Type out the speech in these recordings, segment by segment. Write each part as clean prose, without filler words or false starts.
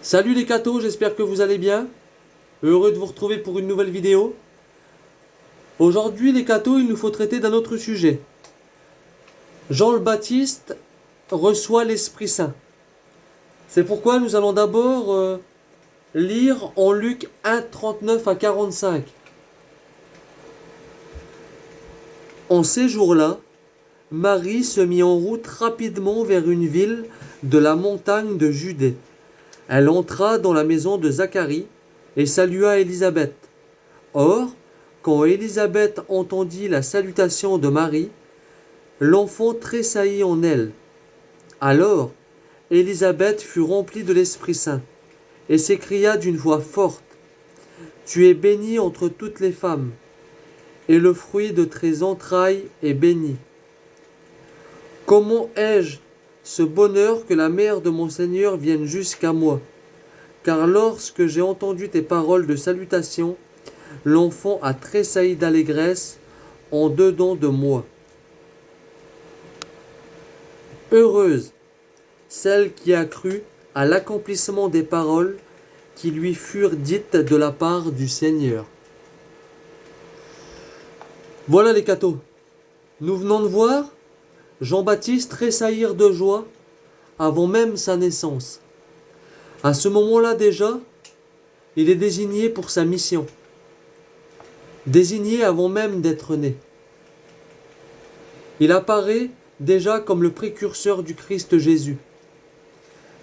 Salut les cathos, j'espère que vous allez bien. Heureux de vous retrouver pour une nouvelle vidéo. Aujourd'hui les cathos, il nous faut traiter d'un autre sujet. Jean le Baptiste reçoit l'Esprit Saint. C'est pourquoi nous allons d'abord lire en Luc 1, 39 à 45. En ces jours-là, Marie se mit en route rapidement vers une ville de la montagne de Judée. Elle entra dans la maison de Zacharie et salua Élisabeth. Or, quand Élisabeth entendit la salutation de Marie, l'enfant tressaillit en elle. Alors, Élisabeth fut remplie de l'Esprit Saint et s'écria d'une voix forte, « Tu es bénie entre toutes les femmes, et le fruit de tes entrailles est béni. Comment ai-je ce bonheur que la mère de mon Seigneur vienne jusqu'à moi? Car lorsque j'ai entendu tes paroles de salutation, l'enfant a tressailli d'allégresse en dedans de moi. Heureuse celle qui a cru à l'accomplissement des paroles qui lui furent dites de la part du Seigneur. » Voilà les cathos. Nous venons de voir Jean-Baptiste tressaillir de joie avant même sa naissance. À ce moment-là déjà, il est désigné pour sa mission. Désigné avant même d'être né. Il apparaît déjà comme le précurseur du Christ Jésus.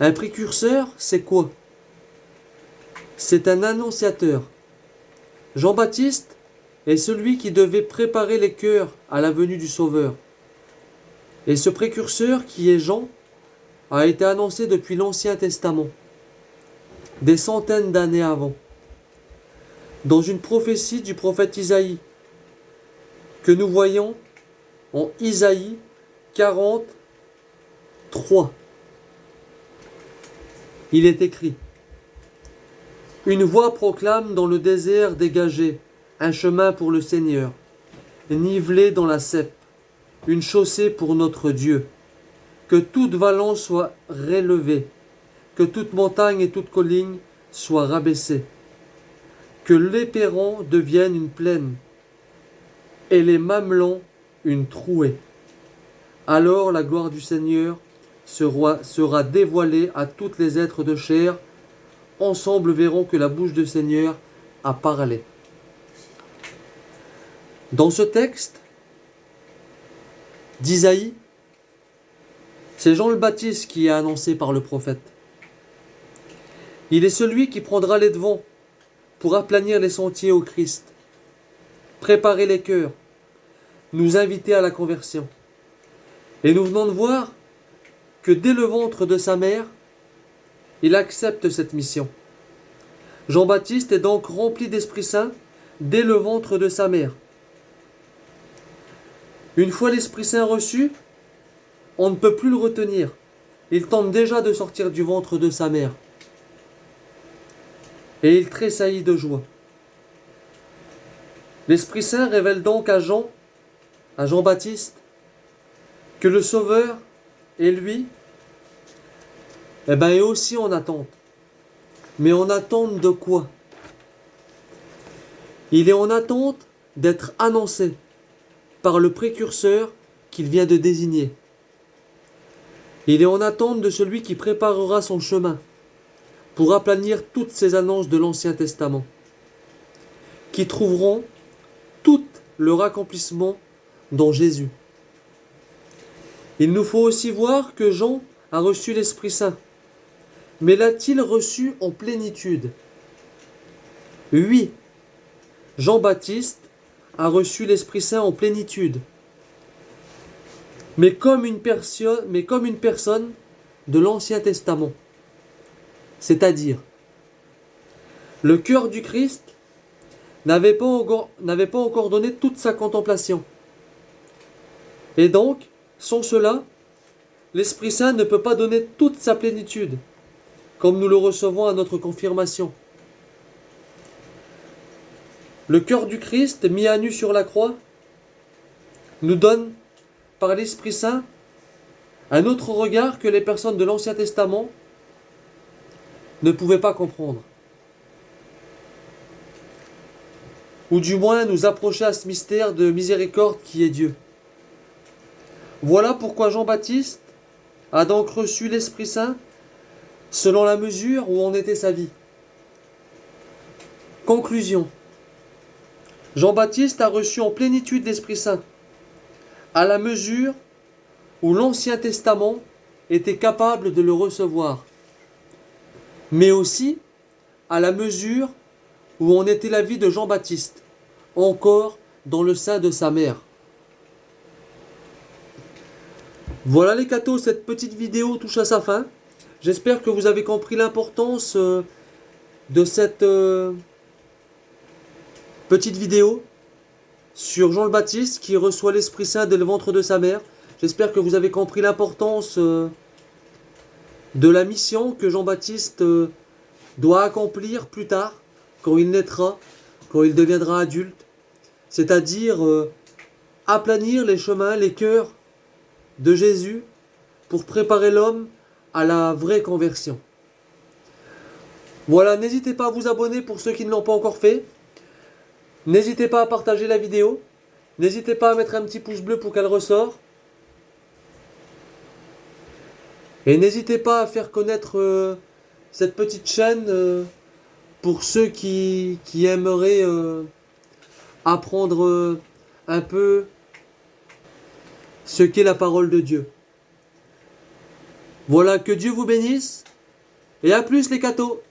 Un précurseur, c'est quoi? C'est un annonciateur. Jean-Baptiste est celui qui devait préparer les cœurs à la venue du Sauveur. Et ce précurseur, qui est Jean, a été annoncé depuis l'Ancien Testament, des centaines d'années avant, dans une prophétie du prophète Isaïe, que nous voyons en Isaïe 43. Il est écrit: « Une voix proclame dans le désert dégagé un chemin pour le Seigneur, nivelé dans la steppe, une chaussée pour notre Dieu. Que toute vallon soit relevée, que toute montagne et toute colline soient rabaissées, que l'éperon devienne une plaine et les mamelons une trouée. Alors la gloire du Seigneur sera dévoilée à tous les êtres de chair. Ensemble verront que la bouche du Seigneur a parlé. » Dans ce texte d'Isaïe, c'est Jean le Baptiste qui est annoncé par le prophète. Il est celui qui prendra les devants pour aplanir les sentiers au Christ, préparer les cœurs, nous inviter à la conversion. Et nous venons de voir que dès le ventre de sa mère, il accepte cette mission. Jean-Baptiste est donc rempli d'Esprit Saint dès le ventre de sa mère. Une fois l'Esprit Saint reçu, on ne peut plus le retenir. Il tente déjà de sortir du ventre de sa mère. Et il tressaillit de joie. L'Esprit Saint révèle donc à Jean-Baptiste, que le Sauveur et lui, est aussi en attente. Mais en attente de quoi? Il est en attente d'être annoncé par le précurseur qu'il vient de désigner. Il est en attente de celui qui préparera son chemin pour aplanir toutes ces annonces de l'Ancien Testament, qui trouveront tout leur accomplissement dans Jésus. Il nous faut aussi voir que Jean a reçu l'Esprit Saint. Mais l'a-t-il reçu en plénitude? Oui, Jean-Baptiste a reçu l'Esprit Saint en plénitude, mais comme une personne de l'Ancien Testament. C'est-à-dire, le cœur du Christ n'avait pas encore donné toute sa contemplation. Et donc, sans cela, l'Esprit Saint ne peut pas donner toute sa plénitude, comme nous le recevons à notre confirmation. Le cœur du Christ, mis à nu sur la croix, nous donne, par l'Esprit Saint, un autre regard que les personnes de l'Ancien Testament ne pouvaient pas comprendre. Ou du moins nous approcher à ce mystère de miséricorde qui est Dieu. Voilà pourquoi Jean-Baptiste a donc reçu l'Esprit Saint selon la mesure où en était sa vie. Conclusion. Jean-Baptiste a reçu en plénitude l'Esprit Saint, à la mesure où l'Ancien Testament était capable de le recevoir, mais aussi à la mesure où en était la vie de Jean-Baptiste, encore dans le sein de sa mère. Voilà les cathos, cette petite vidéo touche à sa fin. J'espère que vous avez compris l'importance de cette petite vidéo sur Jean le Baptiste qui reçoit l'Esprit Saint dès le ventre de sa mère. J'espère que vous avez compris l'importance de la mission que Jean-Baptiste doit accomplir plus tard, quand il naîtra, quand il deviendra adulte. C'est-à-dire aplanir les chemins, les cœurs de Jésus pour préparer l'homme à la vraie conversion. Voilà, n'hésitez pas à vous abonner pour ceux qui ne l'ont pas encore fait. N'hésitez pas à partager la vidéo. N'hésitez pas à mettre un petit pouce bleu pour qu'elle ressort. Et n'hésitez pas à faire connaître cette petite chaîne pour ceux qui aimeraient apprendre un peu ce qu'est la parole de Dieu. Voilà, que Dieu vous bénisse et à plus les cathos.